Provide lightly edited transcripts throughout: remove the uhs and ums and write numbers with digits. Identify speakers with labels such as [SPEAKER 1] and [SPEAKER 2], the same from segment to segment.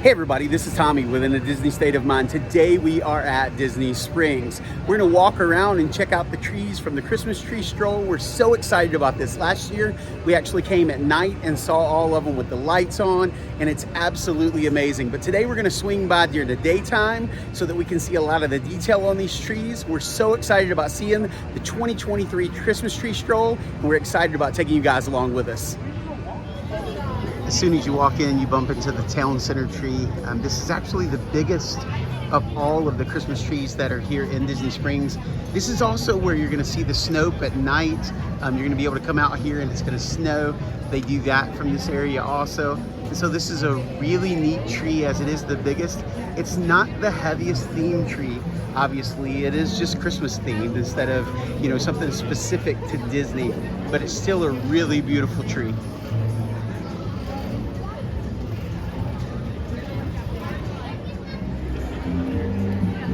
[SPEAKER 1] Hey everybody, this is Tommy within a Disney State of Mind. Today we are at Disney Springs. We're gonna walk around and check out the trees from the Christmas tree stroll. We're so excited about this. Last year, we actually came at night and saw all of them with the lights on, and it's absolutely amazing. But today we're gonna swing by during the daytime so that we can see a lot of the detail on these trees. We're so excited about seeing the 2023 Christmas tree stroll, and we're excited about taking you guys along with us. As soon as you walk in, you bump into the town center tree. This is actually the biggest of all of the Christmas trees that are here in Disney Springs. This is also where you're gonna see the snow at night. You're gonna be able to come out here and it's gonna snow. They do that from this area also. And so this is a really neat tree as it is the biggest. It's not the heaviest themed tree. Obviously, it is just Christmas themed instead of, you know, something specific to Disney, but it's still a really beautiful tree.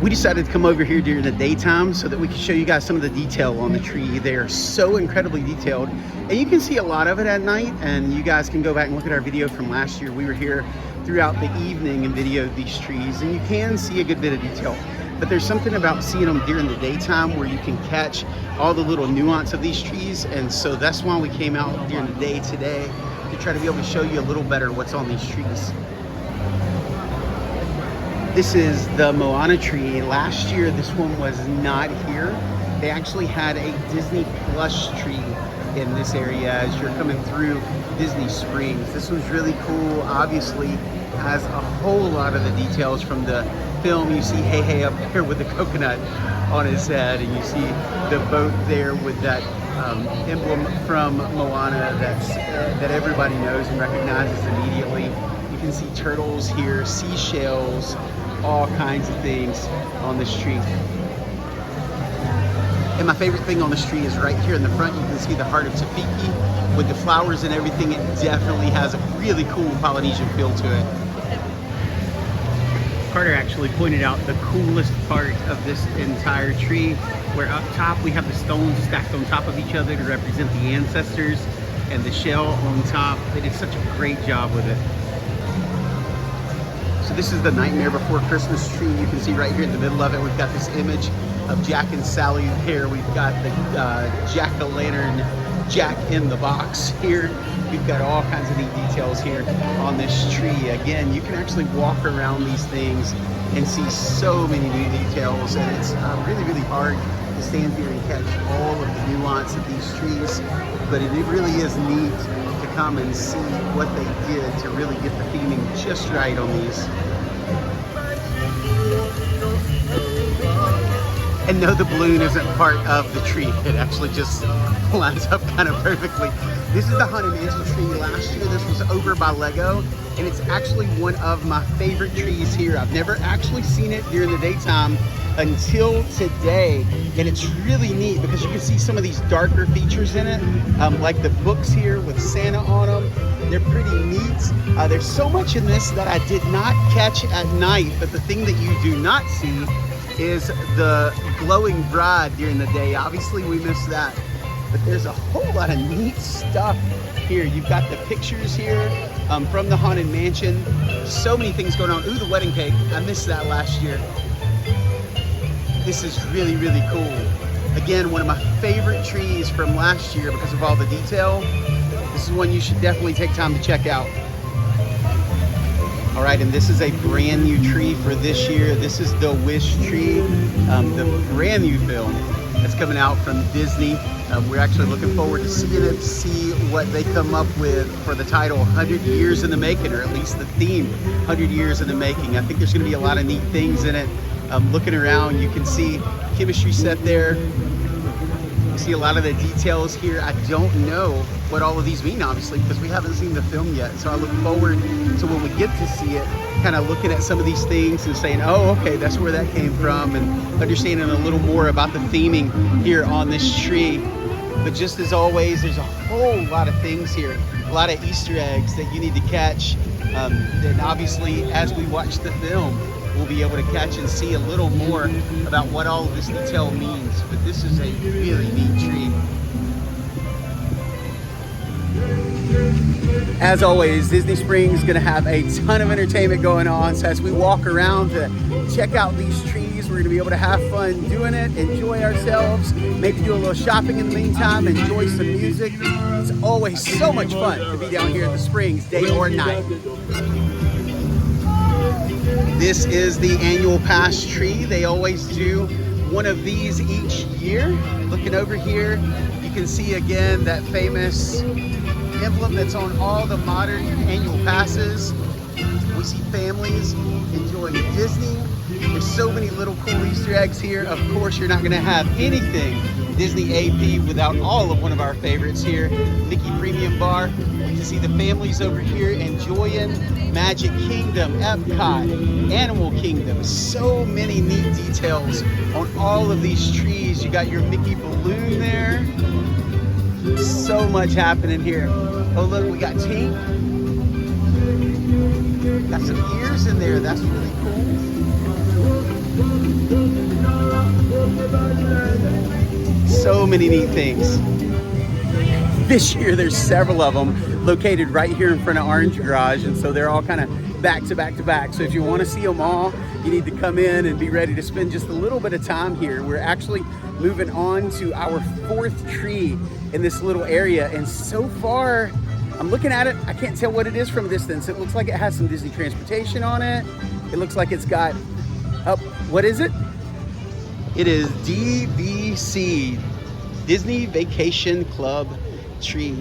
[SPEAKER 1] We decided to come over here during the daytime so that we could show you guys some of the detail on the tree. They are so incredibly detailed, and you can see a lot of it at night, and you guys can go back and look at our video from last year. We were here throughout the evening and videoed these trees, and you can see a good bit of detail. But there's something about seeing them during the daytime where you can catch all the little nuance of these trees, and so that's why we came out during the day today to try to be able to show you a little better what's on these trees. This is the Moana Tree. Last year, this one was not here. They actually had a Disney plush tree in this area as you're coming through Disney Springs. This was really cool. Obviously, has a whole lot of the details from the film. You see Hey up there with the coconut on his head, and you see the boat there with that emblem from Moana that everybody knows and recognizes immediately. You can see turtles here, seashells, all kinds of things on this tree. And my favorite thing on this tree is right here in the front. You can see the heart of Tafiki with the flowers and everything. It definitely has a really cool Polynesian feel to it. Carter actually pointed out the coolest part of this entire tree, where up top we have the stones stacked on top of each other to represent the ancestors, and the shell on top. They did such a great job with it. So this is the Nightmare Before Christmas tree. You can see right here in the middle of it, we've got this image of Jack and Sally here. We've got the jack-o'-lantern Jack in the Box here. We've got all kinds of neat details here on this tree. Again, you can actually walk around these things and see so many new details, and it's really, really hard to stand here and catch all of the nuance of these trees, but it really is neat to come and see what they did to really get the theming just right on these. And no, the balloon isn't part of the tree. It actually just lines up kind of perfectly. This is the Haunted Mansion tree. Last year this was over by Lego, and it's actually one of my favorite trees here. I've never actually seen it during the daytime until today, and it's really neat because you can see some of these darker features in it, like the books here with Santa on them. They're pretty neat. There's so much in this that I did not catch at night, but the thing that you do not see is the glowing bride during the day. Obviously we missed that, but there's a whole lot of neat stuff here. You've got the pictures here from the Haunted Mansion. So many things going on. Ooh, the wedding cake. I missed that last year. This is really, really cool. Again, one of my favorite trees from last year because of all the detail. This is one you should definitely take time to check out. All right, and this is a brand new tree for this year. This is the Wish tree, the brand new film that's coming out from Disney. We're actually looking forward to seeing it, see what they come up with for the title 100 Years in the Making, or at least the theme 100 Years in the Making. I think there's gonna be a lot of neat things in it. Looking around, you can see chemistry set there. You see a lot of the details here. I don't know what all of these mean, obviously, because we haven't seen the film yet. So I look forward to when we get to see it, kind of looking at some of these things and saying, oh, okay, that's where that came from, and understanding a little more about the theming here on this tree. But just as always, there's a whole lot of things here, a lot of Easter eggs that you need to catch. And obviously, as we watch the film, we'll be able to catch and see a little more about what all of this detail means. But this is a really neat tree. As always, Disney Springs is going to have a ton of entertainment going on. So as we walk around to check out these trees, we're going to be able to have fun doing it, enjoy ourselves, maybe do a little shopping in the meantime, enjoy some music. It's always so much fun to be down here at the Springs, day or night. This is the annual pass tree. They always do one of these each year. Looking over here, you can see again that famous emblem that's on all the modern annual passes. We see families enjoying Disney. There's so many little cool Easter eggs here. Of course, you're not going to have anything Disney AP without all of one of our favorites here, Mickey Premium Bar. We can see the families over here enjoying Magic Kingdom, Epcot, Animal Kingdom. So many neat details on all of these trees. You got your Mickey balloon there. So much happening here. Oh look, we got Tink. Got some ears in there. That's really cool. So many neat things. This year there's several of them located right here in front of Orange Garage, and so they're all kind of back to back to back. So if you want to see them all, you need to come in and be ready to spend just a little bit of time here. We're actually moving on to our fourth tree in this little area, and so far I'm looking at it, I can't tell what it is from a distance. It looks like it has some Disney transportation on it. It looks like it's got what is it? It is DVC, Disney Vacation Club Tree.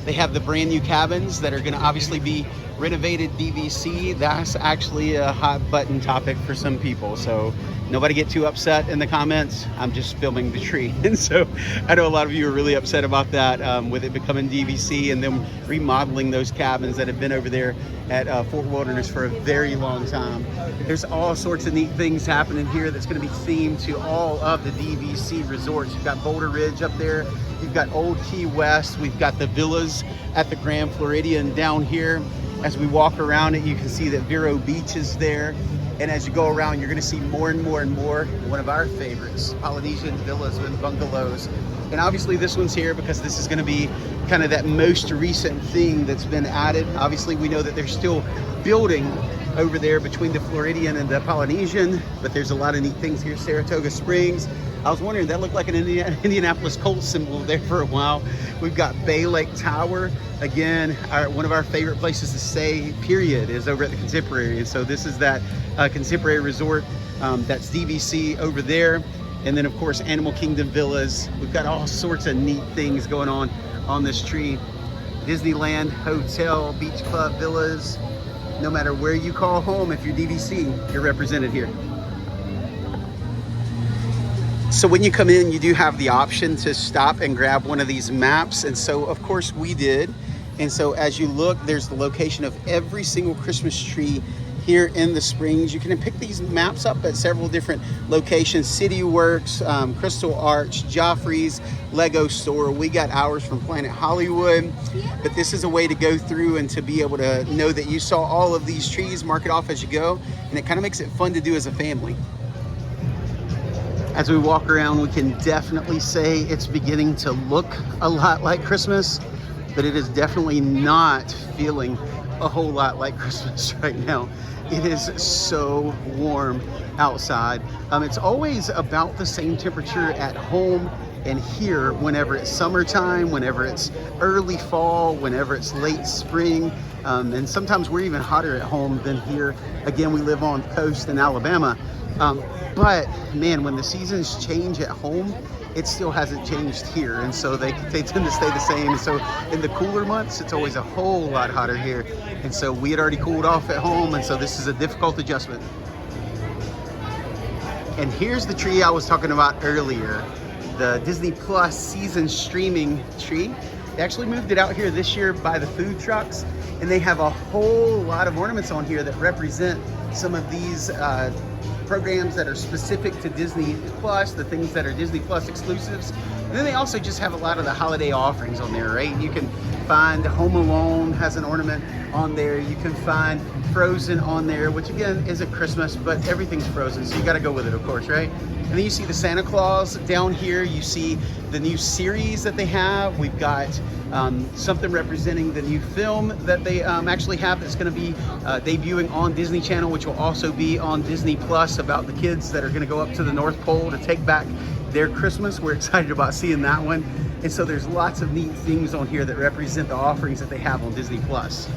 [SPEAKER 1] They have the brand new cabins that are going to obviously be renovated DVC. That's actually a hot button topic for some people, so nobody get too upset in the comments. I'm just filming the tree. And so I know a lot of you are really upset about that, with it becoming DVC and them remodeling those cabins that have been over there at Fort Wilderness for a very long time. There's all sorts of neat things happening here that's going to be themed to all of the DVC resorts. You've got Boulder Ridge up there. You've got Old Key West. We've got the villas at the Grand Floridian down here. As we walk around it, you can see that Vero Beach is there. And as you go around, you're going to see more and more and more. One of our favorites, Polynesian villas and bungalows. And obviously this one's here because this is going to be kind of that most recent thing that's been added. Obviously we know that they're still building over there between the Floridian and the Polynesian, but there's a lot of neat things here. Saratoga Springs. I was wondering, that looked like an Indianapolis Colts symbol there for a while. We've got Bay Lake Tower. Again, one of our favorite places to stay, period, is over at the Contemporary. And so this is that Contemporary Resort. That's DVC over there. And then of course, Animal Kingdom Villas. We've got all sorts of neat things going on this tree. Disneyland Hotel, Beach Club Villas. No matter where you call home, if you're DVC, you're represented here. So when you come in, you do have the option to stop and grab one of these maps. And so of course we did. And so as you look, there's the location of every single Christmas tree here in the Springs. You can pick these maps up at several different locations: City Works, Crystal Arch, Joffrey's, Lego Store. We got ours from Planet Hollywood, but this is a way to go through and to be able to know that you saw all of these trees, mark it off as you go, and it kind of makes it fun to do as a family. As we walk around, we can definitely say it's beginning to look a lot like Christmas, but it is definitely not feeling a whole lot like Christmas right now. It is so warm outside. It's always about the same temperature at home and here whenever it's summertime, whenever it's early fall, whenever it's late spring. And sometimes we're even hotter at home than here. Again, we live on the coast in Alabama. But man, when the seasons change at home, it still hasn't changed here. And so they tend to stay the same. And so in the cooler months, it's always a whole lot hotter here. And so we had already cooled off at home. And so this is a difficult adjustment. And here's the tree I was talking about earlier, the Disney Plus season streaming tree. They actually moved it out here this year by the food trucks. And they have a whole lot of ornaments on here that represent some of these programs that are specific to Disney Plus, the things that are Disney Plus exclusives. And then they also just have a lot of the holiday offerings on there, right? You can find Home Alone has an ornament on there. You can find Frozen on there, which again isn't Christmas, but everything's Frozen, so you got to go with it, of course, right? And then you see the Santa Claus down here. You see the new series that they have. We've got something representing the new film that they actually have that's going to be debuting on Disney Channel, which will also be on Disney Plus, about the kids that are going to go up to the North Pole to take back their Christmas. We're excited about seeing that one. And so there's lots of neat things on here that represent the offerings that they have on Disney Plus.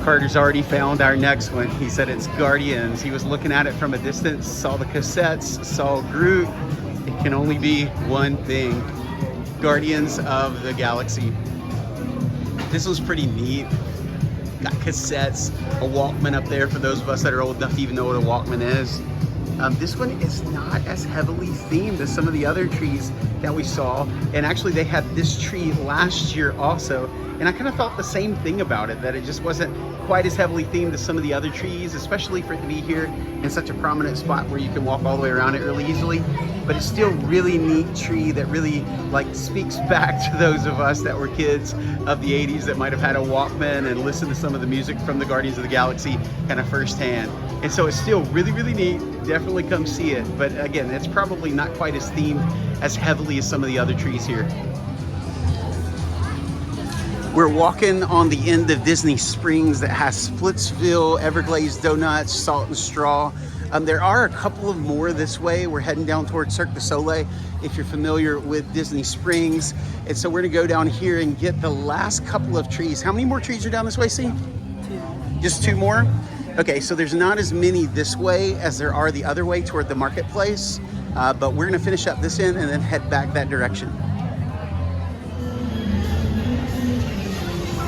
[SPEAKER 1] Carter's already found our next one. He said it's Guardians. He was looking at it from a distance, saw the cassettes, saw Groot. It can only be one thing: Guardians of the Galaxy. This was pretty neat. Got cassettes, a Walkman up there for those of us that are old enough to even know what a Walkman is. This one is not as heavily themed as some of the other trees that we saw. And actually they had this tree last year also. And I kind of felt the same thing about it, that it just wasn't quite as heavily themed as some of the other trees, especially for it to be here in such a prominent spot where you can walk all the way around it really easily. But it's still really neat tree that really like speaks back to those of us that were kids of the 80s that might have had a Walkman and listened to some of the music from the Guardians of the Galaxy kind of firsthand. And so it's still really, really neat. Definitely come see it. But again, it's probably not quite as themed as heavily as some of the other trees here. We're walking on the end of Disney Springs that has Splitsville, Everglaze Donuts, Salt and Straw. There are a couple of more this way. We're heading down towards Cirque du Soleil, if you're familiar with Disney Springs. And so we're gonna go down here and get the last couple of trees. How many more trees are down this way, C?
[SPEAKER 2] 2.
[SPEAKER 1] Just 2 more? Okay, so there's not as many this way as there are the other way toward the marketplace. But we're gonna finish up this end and then head back that direction.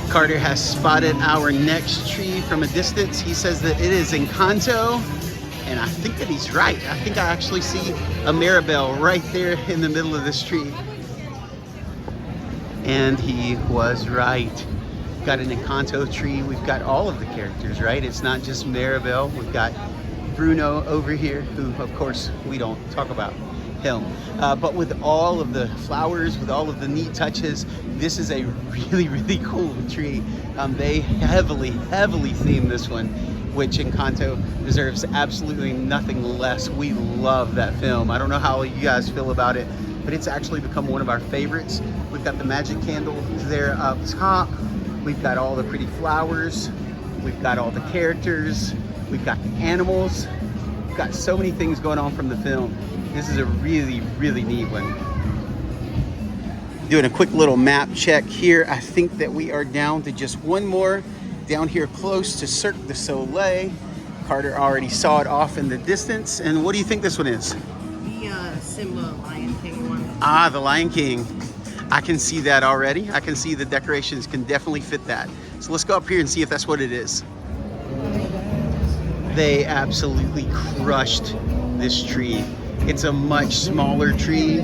[SPEAKER 1] Carter has spotted our next tree from a distance. He says that it is Encanto, and I think that he's right. I think I actually see a Maribel right there in the middle of this tree. And he was right. We've got an Encanto tree. We've got all of the characters, right? It's not just Maribel. We've got Bruno over here, who of course we don't talk about him. But with all of the flowers, with all of the neat touches, this is a really, really cool tree. They heavily themed this one, which Encanto deserves absolutely nothing less. We love that film. I don't know how you guys feel about it, but it's actually become one of our favorites. We've got the magic candle there up top. We've got all the pretty flowers. We've got all the characters. We've got the animals. We've got so many things going on from the film. This is a really, really neat one. Doing a quick little map check here. I think that we are down to just one more down here close to Cirque du Soleil. Carter already saw it off in the distance. And what do you think this one is?
[SPEAKER 2] The Simba Lion King one.
[SPEAKER 1] Ah, the Lion King. I can see that already. I can see the decorations can definitely fit that. So let's go up here and see if that's what it is. They absolutely crushed this tree. It's a much smaller tree,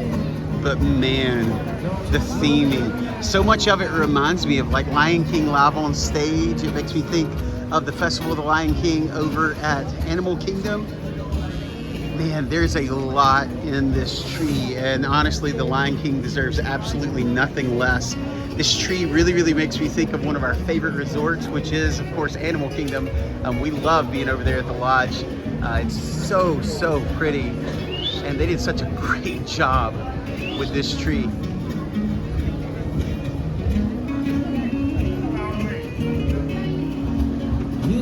[SPEAKER 1] but man, the theming. So much of it reminds me of like Lion King live on stage. It makes me think of the Festival of the Lion King over at Animal Kingdom. Man, there's a lot in this tree, and honestly, the Lion King deserves absolutely nothing less. This tree really, really makes me think of one of our favorite resorts, which is, of course, Animal Kingdom. We love being over there at the lodge. It's so pretty, and they did such a great job with this tree.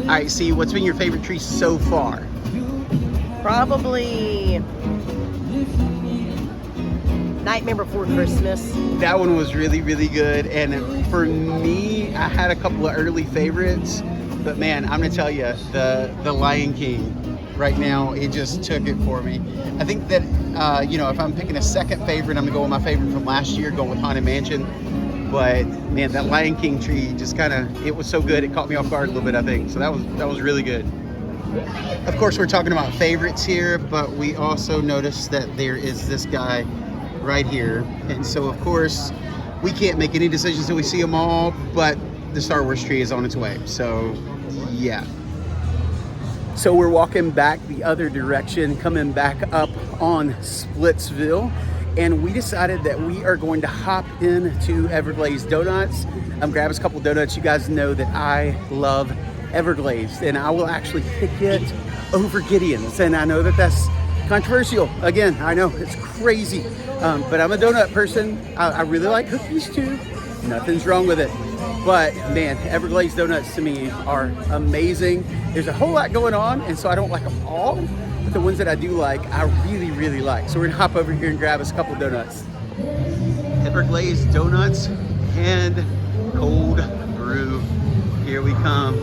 [SPEAKER 1] All right, see, what's been your favorite tree so far?
[SPEAKER 2] Probably Nightmare Before Christmas.
[SPEAKER 1] That one was really, really good. And for me, I had a couple of early favorites, but man, I'm gonna tell you, the Lion King right now, it just took it for me. I think that, you know, if I'm picking a second favorite, I'm gonna go with my favorite from last year, going with Haunted Mansion. But man, that Lion King tree just kind of, it was so good, it caught me off guard a little bit, I think. So that was really good. Of course, we're talking about favorites here, but we also noticed that there is this guy right here. And so, of course, we can't make any decisions until we see them all, but the Star Wars tree is on its way. So, yeah. So we're walking back the other direction, coming back up on Splitsville. and we decided that we are going to hop into Everglaze Donuts. Grab us a couple donuts. You guys know that I love Everglazed, and I will actually pick it over Gideon's. And I know that that's controversial. Again, I know it's crazy, but I'm a donut person. I really like cookies too. Nothing's wrong with it. But man, Everglazed Donuts to me are amazing. There's a whole lot going on, and so I don't like them all. But the ones that I do like, I really, really like. So we're gonna hop over here and grab us a couple donuts. Everglazed Donuts and cold brew. Here we come.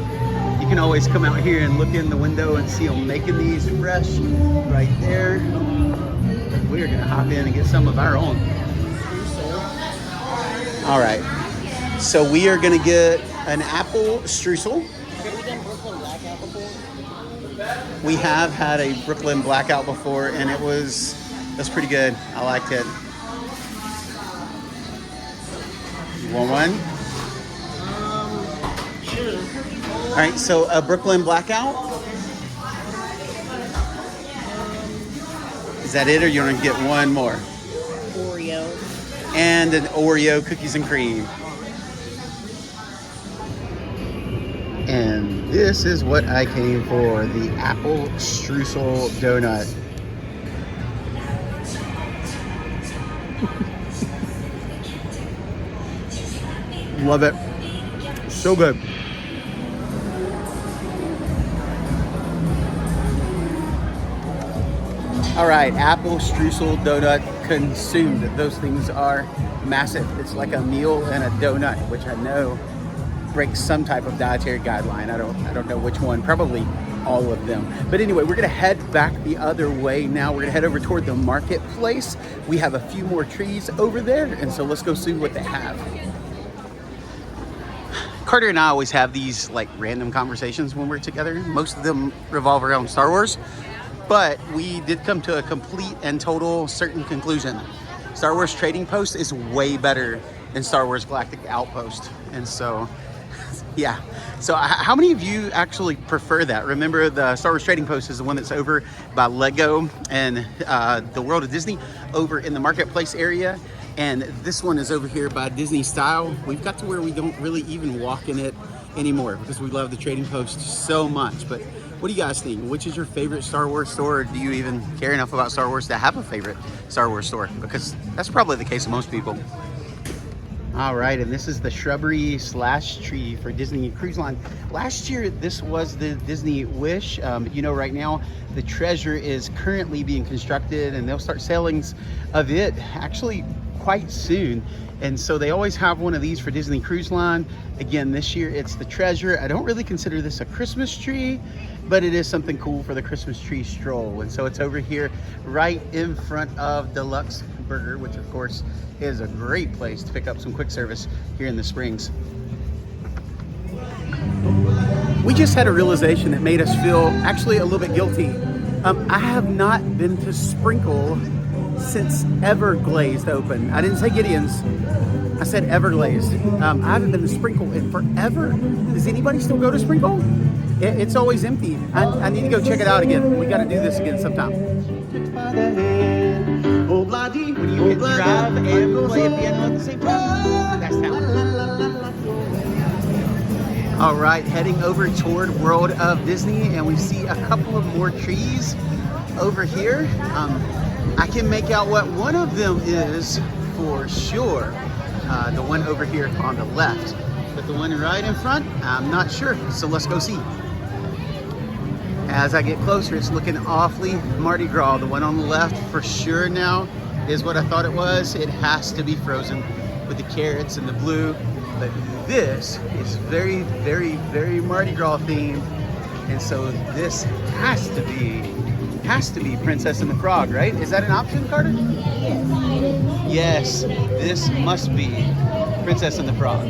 [SPEAKER 1] You can always come out here and look in the window and see them making these fresh right there. We're gonna hop in and get some of our own. All right, so we are gonna get an apple streusel.
[SPEAKER 2] Have we done Brooklyn Blackout before?
[SPEAKER 1] We have had a Brooklyn Blackout before, and that's pretty good. I liked it. You want one?
[SPEAKER 2] Sure.
[SPEAKER 1] All right, so a Brooklyn Blackout. Is that it, or you want to get one more?
[SPEAKER 2] Oreo.
[SPEAKER 1] And an Oreo cookies and cream. And this is what I came for, the apple streusel donut. Love it. So good. All right, apple streusel donut consumed. Those things are massive. It's like a meal and a donut, which I know breaks some type of dietary guideline. I don't know which one, probably all of them. But anyway, we're gonna head back the other way now. We're gonna head over toward the marketplace. We have a few more trees over there, and so let's go see what they have. Carter and I always have these like random conversations when we're together. Most of them revolve around Star Wars, but we did come to a complete and total certain conclusion. Star Wars Trading Post is way better than Star Wars Galactic Outpost. And so, yeah. So how many of you actually prefer that? Remember, the Star Wars Trading Post is the one that's over by Lego and the World of Disney over in the marketplace area. And this one is over here by Disney Style. We've got to where we don't really even walk in it anymore because we love the Trading Post so much. But what do you guys think? Which is your favorite Star Wars store? Or do you even care enough about Star Wars to have a favorite Star Wars store? Because that's probably the case of most people. All right, and this is the Shrubbery SL Tree for Disney Cruise Line. Last year, this was the Disney Wish. You know, right now, the Treasure is currently being constructed, and they'll start sailings of it actually quite soon. And so they always have one of these for Disney Cruise Line. Again, this year it's the Treasure. I don't really consider this a Christmas tree, but it is something cool for the Christmas tree stroll. And so it's over here right in front of Deluxe Burger, which of course is a great place to pick up some quick service here in the Springs. We just had a realization that made us feel actually a little bit guilty. I have not been to Sprinkle since Everglazed opened. I didn't say Gideon's, I said Everglazed. I haven't been to Sprinkle in forever. Does anybody still go to Sprinkle? It's always empty. I need to go check it out again. We got to do this again sometime. When you can drive and play at piano at the same time, that's talent. All right, heading over toward World of Disney, and we see a couple of more trees over here. I can make out what one of them is for sure. The one over here on the left, but the one right in front, I'm not sure. So let's go see. As I get closer, it's looking awfully Mardi Gras. The one on the left for sure now is what I thought it was. It has to be Frozen with the carrots and the blue. But this is very, very, very Mardi Gras themed. And so this has to be Princess and the Frog, right? Is that an option, Carter? Yes, this must be Princess and the Frog.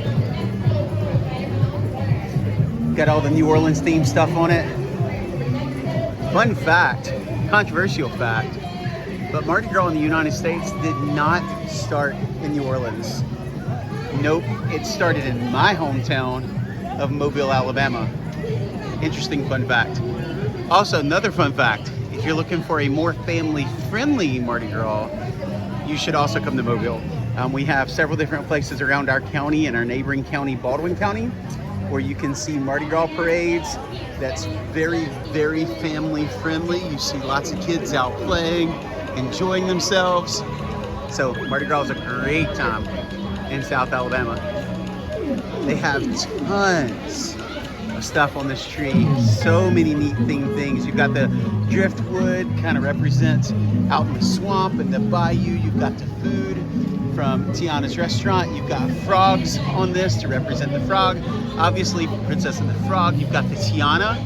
[SPEAKER 1] Got all the New Orleans themed stuff on it. Fun fact, controversial fact, but Mardi Gras in the United States did not start in New Orleans. Nope, it started in my hometown of Mobile, Alabama. Interesting fun fact. Also, another fun fact, if you're looking for a more family-friendly Mardi Gras, you should also come to Mobile. We have several different places around our county and our neighboring county, Baldwin County, where you can see Mardi Gras parades. That's very, very family friendly. You see lots of kids out playing, enjoying themselves. So Mardi Gras is a great time in South Alabama. They have tons of stuff on this tree. So many neat things. You've got the driftwood, kind of represents out in the swamp and the bayou. You've got the food from Tiana's restaurant. You've got frogs on this to represent the frog. Obviously, Princess and the Frog. You've got the Tiana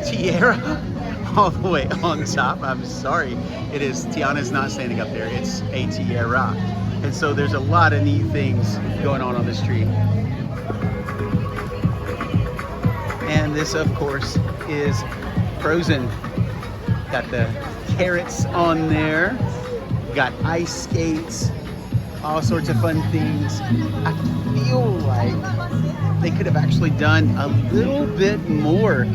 [SPEAKER 1] tiara all the way on top. I'm sorry, it is, Tiana's not standing up there. It's a tiara. And so there's a lot of neat things going on this tree. And this, of course, is Frozen. Got the carrots on there. Got ice skates. All sorts of fun things. I feel like they could have actually done a little bit more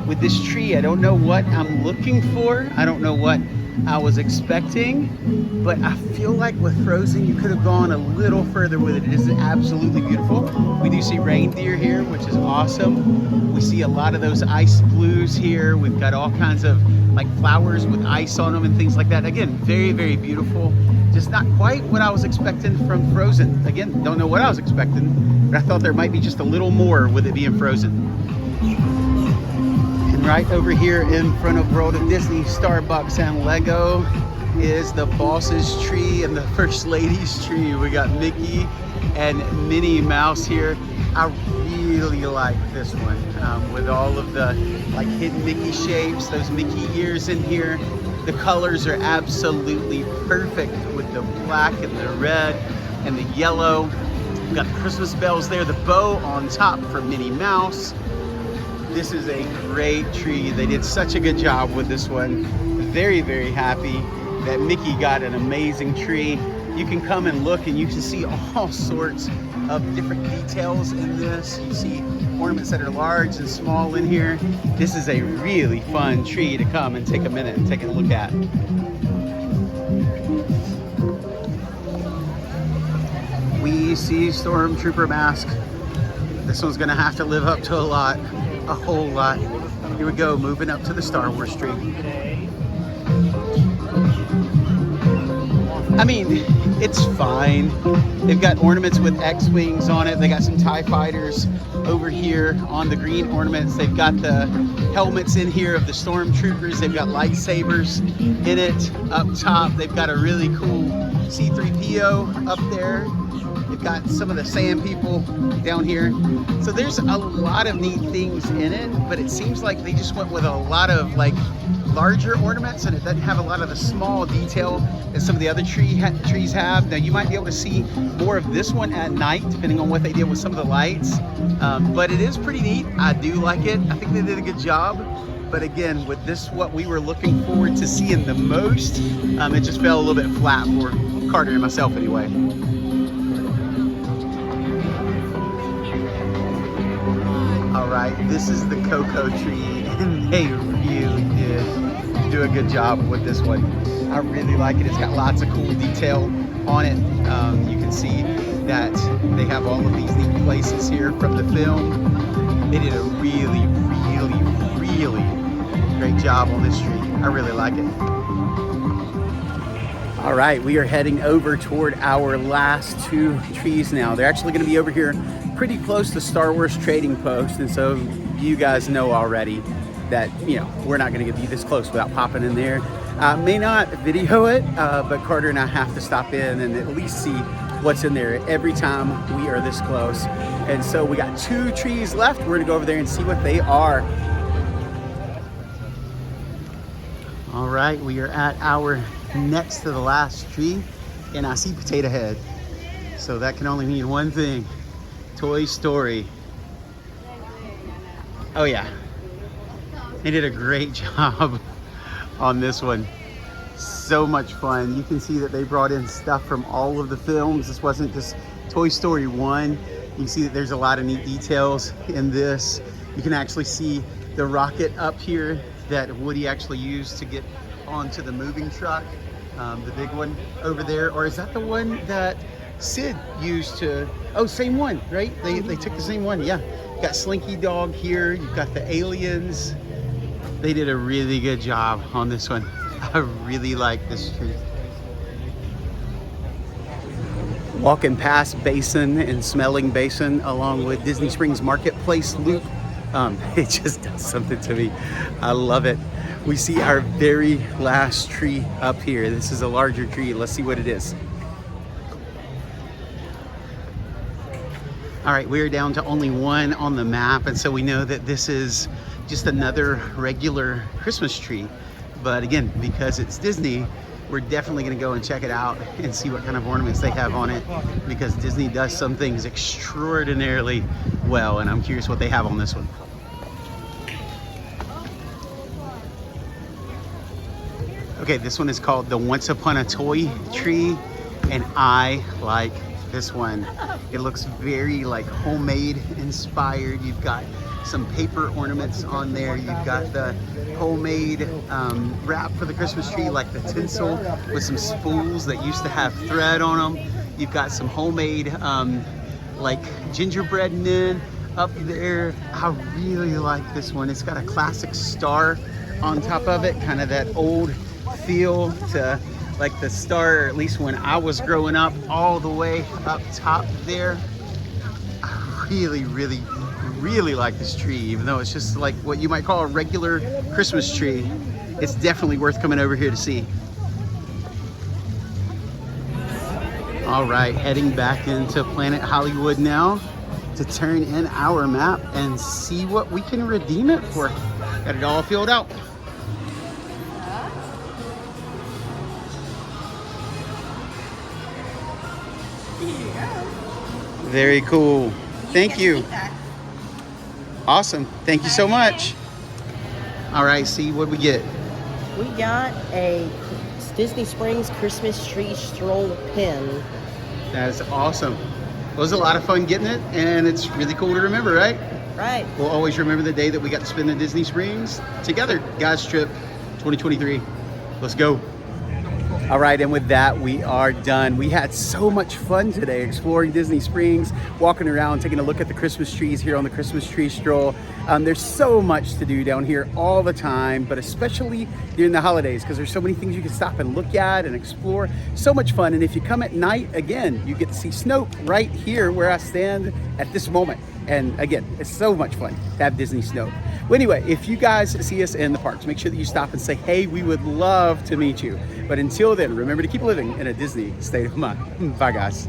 [SPEAKER 1] with this tree. I don't know what I'm looking for. I don't know what I was expecting, but I feel like with Frozen, you could have gone a little further with it. It is absolutely beautiful. We do see reindeer here, which is awesome. We see a lot of those ice blues here. We've got all kinds of like flowers with ice on them and things like that. Again, very, very beautiful. Just not quite what I was expecting from Frozen. Again, don't know what I was expecting, but I thought there might be just a little more with it being Frozen. And right over here in front of World of Disney, Starbucks, and Lego is the Boss's tree and the First Lady's tree. We got Mickey and Minnie Mouse here. I really like this one with all of the like hidden Mickey shapes, those Mickey ears in here. The colors are absolutely perfect with the black and the red and the yellow. We've got the Christmas bells there, the bow on top for Minnie Mouse. This is a great tree. They did such a good job with this one. Very, very happy that Mickey got an amazing tree. You can come and look and you can see all sorts of different details in this. You see ornaments that are large and small in here. This is a really fun tree to come and take a minute and take a look at. We see Stormtrooper mask. This one's gonna have to live up to a whole lot. Here we go, moving up to the Star Wars tree. I mean, it's fine. They've got ornaments with X-Wings on it. They got some TIE fighters over here on the green ornaments. They've got the helmets in here of the Stormtroopers. They've got lightsabers in it up top. They've got a really cool C-3PO up there. They've got some of the sand people down here. So there's a lot of neat things in it, but it seems like they just went with a lot of like larger ornaments, and it doesn't have a lot of the small detail that some of the other trees have. Now you might be able to see more of this one at night, depending on what they did with some of the lights. But it is pretty neat. I do like it. I think they did a good job. But again, with this, what we were looking forward to seeing the most, it just fell a little bit flat for Carter and myself anyway. All right, this is the Coco tree, and they really did do a good job with this one. I really like it. It's got lots of cool detail on it. You can see that they have all of these neat places here from the film. They did a really, really, really great job on this tree. I really like it. All right, we are heading over toward our last two trees now. They're actually going to be over here pretty close to Star Wars Trading Post, and so you guys know already that, you know, we're not going to be this close without popping in there. May not video it, but Carter and I have to stop in and at least see what's in there every time we are this close. And so we got two trees left. We're going to go over there and see what they are. All right, we are at our next to the last tree, and I see Potato Head. So that can only mean one thing. Toy Story. Oh yeah, they did a great job on this one. So much fun. You can see that they brought in stuff from all of the films. This wasn't just Toy Story 1. You can see that there's a lot of neat details in this. You can actually see the rocket up here that Woody actually used to get onto the moving truck. the big one over there, or is that the one that Sid used to? Oh, same one, right? They took the same one. Yeah, you got Slinky Dog here. You've got the aliens. They did a really good job on this one. I really like this tree. Walking past Basin and smelling Basin along with Disney Springs Marketplace Loop, it just does something to me. I love it. We see our very last tree up here. This is a larger tree. Let's see what it is. All right, we're down to only one on the map, and so we know that this is just another regular Christmas tree. But again, because it's Disney, we're definitely gonna go and check it out and see what kind of ornaments they have on it, because Disney does some things extraordinarily well, and I'm curious what they have on this one. Okay, this one is called the Once Upon a Toy Tree, and I like this one. It looks very like homemade inspired. You've got some paper ornaments on there. You've got the homemade wrap for the Christmas tree, like the tinsel with some spools that used to have thread on them. You've got some homemade like gingerbread men up there. I really like this one. It's got a classic star on top of it, kind of that old feel to like the star, or at least when I was growing up, all the way up top there. I really like this tree, even though it's just like what you might call a regular Christmas tree. It's definitely worth coming over here to see. All right, heading back into Planet Hollywood now to turn in our map and see what we can redeem it for. Got it all filled out. Very cool. Thank you. Awesome. Thank you so much. All right, see what we get.
[SPEAKER 2] We got a Disney Springs Christmas tree stroll pin.
[SPEAKER 1] That's awesome. It was a lot of fun getting it, and it's really cool to remember, right?
[SPEAKER 2] Right.
[SPEAKER 1] We'll always remember the day that we got to spend in Disney Springs together. Guys Trip 2023. Let's go. All right, and with that, we are done. We had so much fun today exploring Disney Springs, walking around, taking a look at the Christmas trees here on the Christmas Tree Stroll. There's so much to do down here all the time, but especially during the holidays, because there's so many things you can stop and look at and explore. So much fun. And if you come at night, again, you get to see Snoke right here where I stand at this moment. And again, it's so much fun to have Disney Snoke. Well, anyway, if you guys see us in the parks, make sure that you stop and say, hey, we would love to meet you. But until then, remember to keep living in a Disney state of mind. Bye, guys.